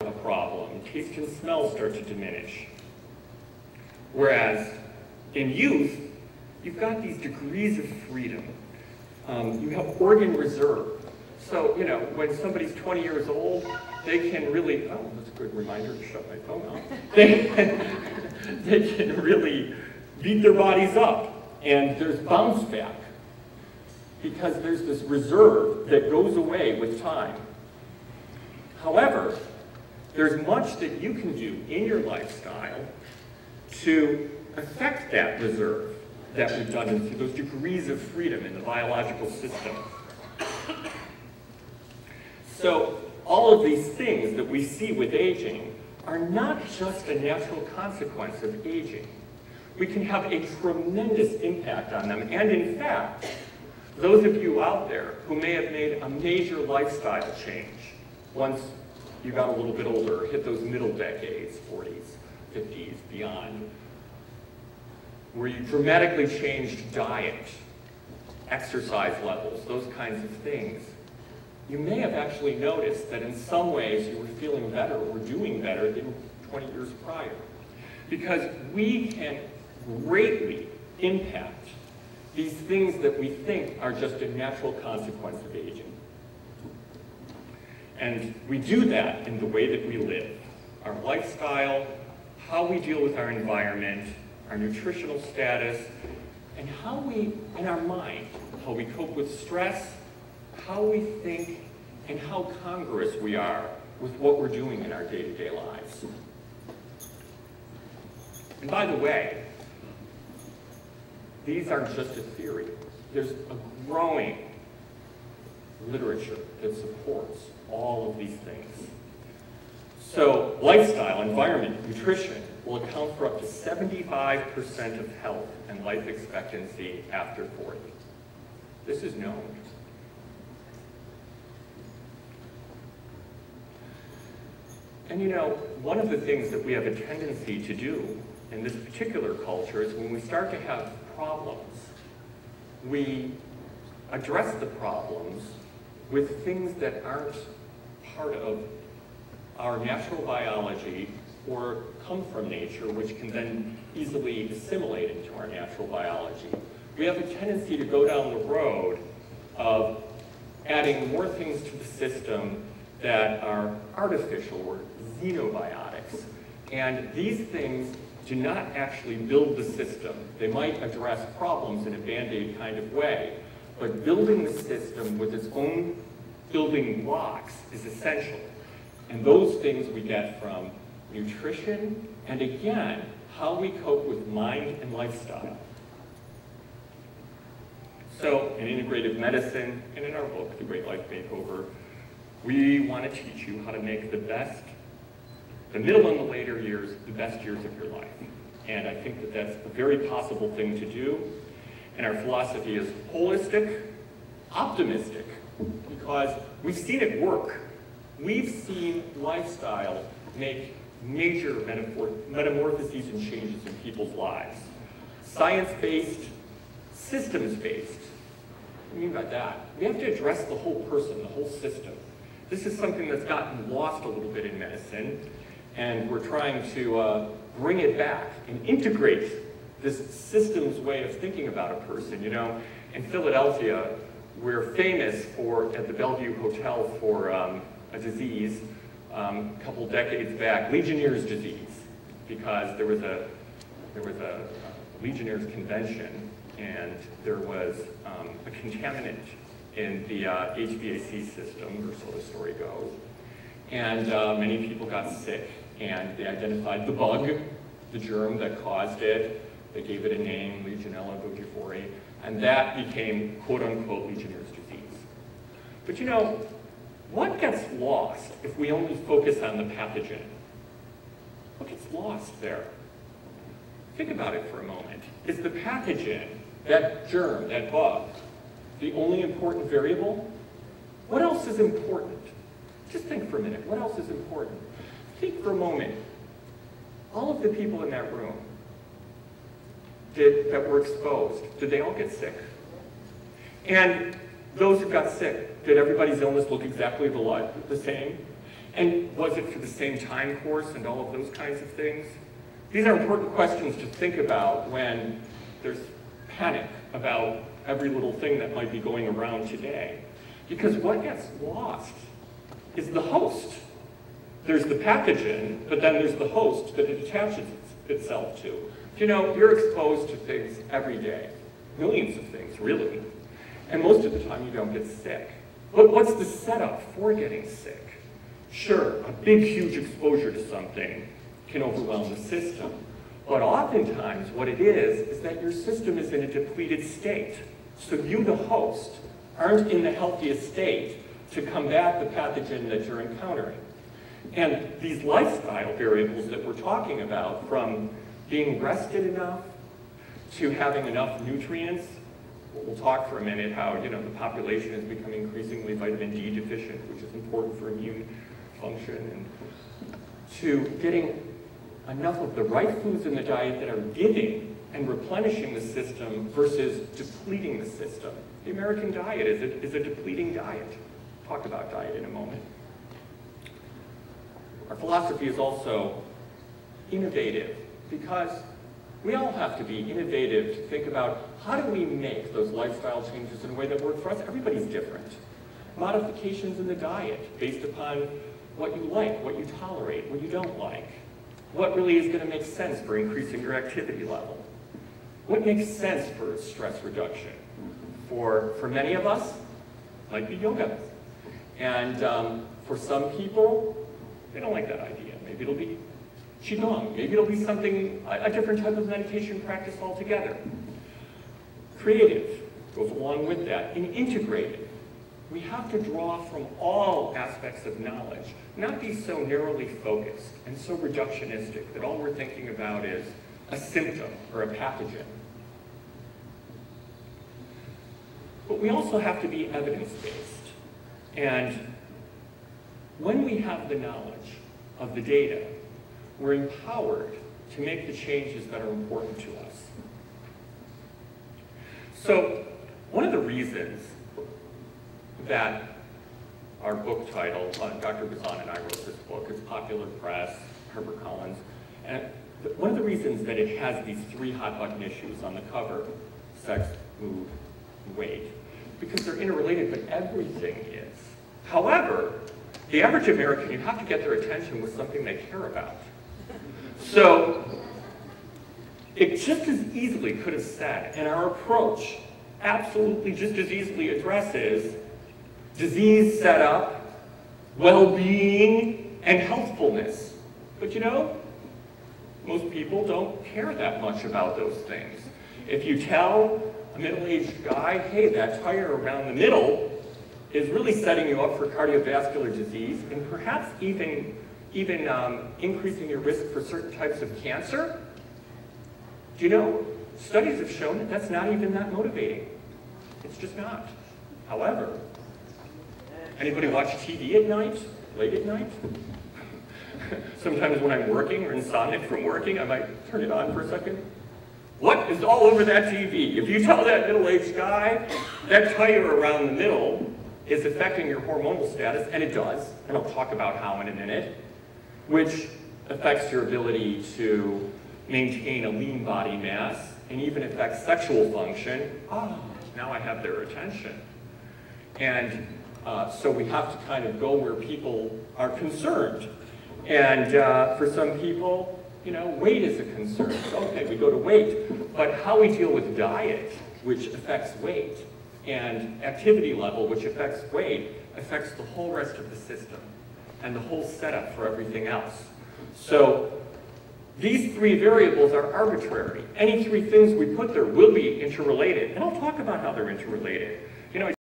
a problem. Taste and smell start to diminish. Whereas in youth, you've got these degrees of freedom. You have organ reserve. So, you know, when somebody's 20 years old, they can really, oh, that's a good reminder to shut my phone off. They can really beat their bodies up, and there's bounce back, because there's this reserve that goes away with time. However, there's much that you can do in your lifestyle to affect that reserve that we've done into those degrees of freedom in the biological system. So all of these things that we see with aging are not just a natural consequence of aging. We can have a tremendous impact on them. And in fact, those of you out there who may have made a major lifestyle change once you got a little bit older, hit those middle decades, 40s, 50s, beyond, where you dramatically changed diet, exercise levels, those kinds of things, you may have actually noticed that in some ways you were feeling better or doing better than 20 years prior. Because we can greatly impact these things that we think are just a natural consequence of aging. And we do that in the way that we live, our lifestyle, how we deal with our environment, our nutritional status, and how we, in our mind, how we cope with stress, how we think, and how congruous we are with what we're doing in our day-to-day lives. And by the way, these aren't just a theory. There's a growing literature that supports all of these things. So lifestyle, environment, nutrition will account for up to 75% of health and life expectancy after 40. This is known. And you know, one of the things that we have a tendency to do in this particular culture is when we start to have problems, we address the problems with things that aren't part of our natural biology or come from nature, which can then easily assimilate into our natural biology. We have a tendency to go down the road of adding more things to the system that are artificial or xenobiotics. And these things do not actually build the system. They might address problems in a Band-Aid kind of way, but building the system with its own building blocks is essential. And those things we get from nutrition, and again, how we cope with mind and lifestyle. So in integrative medicine, and in our book, The Great Life Makeover, we want to teach you how to make the best, the middle and the later years, the best years of your life. And I think that that's a very possible thing to do. And our philosophy is holistic, optimistic, because we've seen it work. We've seen lifestyle make major metamorphoses and changes in people's lives. Science-based, systems-based. What do you mean by that? We have to address the whole person, the whole system. This is something that's gotten lost a little bit in medicine, and we're trying to bring it back and integrate this systems way of thinking about a person. You know, in Philadelphia, we're famous for, at the Bellevue Hotel, for a disease a couple decades back, Legionnaire's disease, because there was a Legionnaire's convention, and there was a contaminant in the HVAC system, or so the story goes. And many people got sick, and they identified the bug, the germ that caused it. They gave it a name, Legionella bugifori, and that became, quote-unquote, Legionnaire's disease. But you know, what gets lost if we only focus on the pathogen? What gets lost there? Think about it for a moment. Is the pathogen, that germ, that bug, the only important variable? What else is important? Just think for a minute. What else is important? Think for a moment. All of the people in that room that were exposed, did they all get sick? And those who got sick, did everybody's illness look exactly the same? And was it for the same time course and all of those kinds of things? These are important questions to think about when there's panic about every little thing that might be going around today. Because what gets lost is the host. There's the pathogen, but then there's the host that it attaches itself to. You know, you're exposed to things every day, millions of things, really. And most of the time you don't get sick. But what's the setup for getting sick? Sure, a big, huge exposure to something can overwhelm the system. But oftentimes what it is that your system is in a depleted state. So you, the host, aren't in the healthiest state to combat the pathogen that you're encountering. And these lifestyle variables that we're talking about, from being rested enough to having enough nutrients, we'll talk for a minute how, you know, the population is becoming increasingly vitamin D deficient, which is important for immune function, and to getting enough of the right foods in the diet that are giving and replenishing the system versus depleting the system. The American diet is a depleting diet. We'll talk about diet in a moment. Our philosophy is also innovative, because we all have to be innovative to think about how do we make those lifestyle changes in a way that work for us. Everybody's different. Modifications in the diet based upon what you like, what you tolerate, what you don't like. What really is going to make sense for increasing your activity level? What makes sense for stress reduction? For many of us, it might be yoga. And for some people, they don't like that idea. Maybe it'll be qigong. Maybe it'll be something, a different type of meditation practice altogether. Creative goes along with that. And integrated. We have to draw from all aspects of knowledge, not be so narrowly focused and so reductionistic that all we're thinking about is a symptom or a pathogen. But we also have to be evidence-based. And when we have the knowledge of the data, we're empowered to make the changes that are important to us. So, one of the reasons that our book title, Dr. Bazan and I wrote this book, it's Popular Press, HarperCollins, and one of the reasons that it has these 3 hot button issues on the cover, sex, mood, and weight, because they're interrelated, but everything is. However, the average American, you have to get their attention with something they care about. So, it just as easily could have said, and our approach absolutely just as easily addresses disease setup, well-being, and healthfulness. But you know, most people don't care that much about those things. If you tell a middle-aged guy, hey, that tire around the middle is really setting you up for cardiovascular disease, and perhaps even increasing your risk for certain types of cancer, do you know, studies have shown that that's not even that motivating. It's just not. However, anybody watch TV at night, late at night? Sometimes when I'm working or insomniac from working, I might turn it on for a second. What is all over that TV? If you tell that middle-aged guy that tire around the middle is affecting your hormonal status, and it does, and I'll talk about how in a minute, which affects your ability to maintain a lean body mass and even affects sexual function, now I have their attention. And so we have to kind of go where people are concerned. And for some people, you know, weight is a concern. So, okay, we go to weight. But how we deal with diet, which affects weight, and activity level, which affects weight, affects the whole rest of the system and the whole setup for everything else. So these 3 variables are arbitrary. Any 3 things we put there will be interrelated. And I'll talk about how they're interrelated. You know,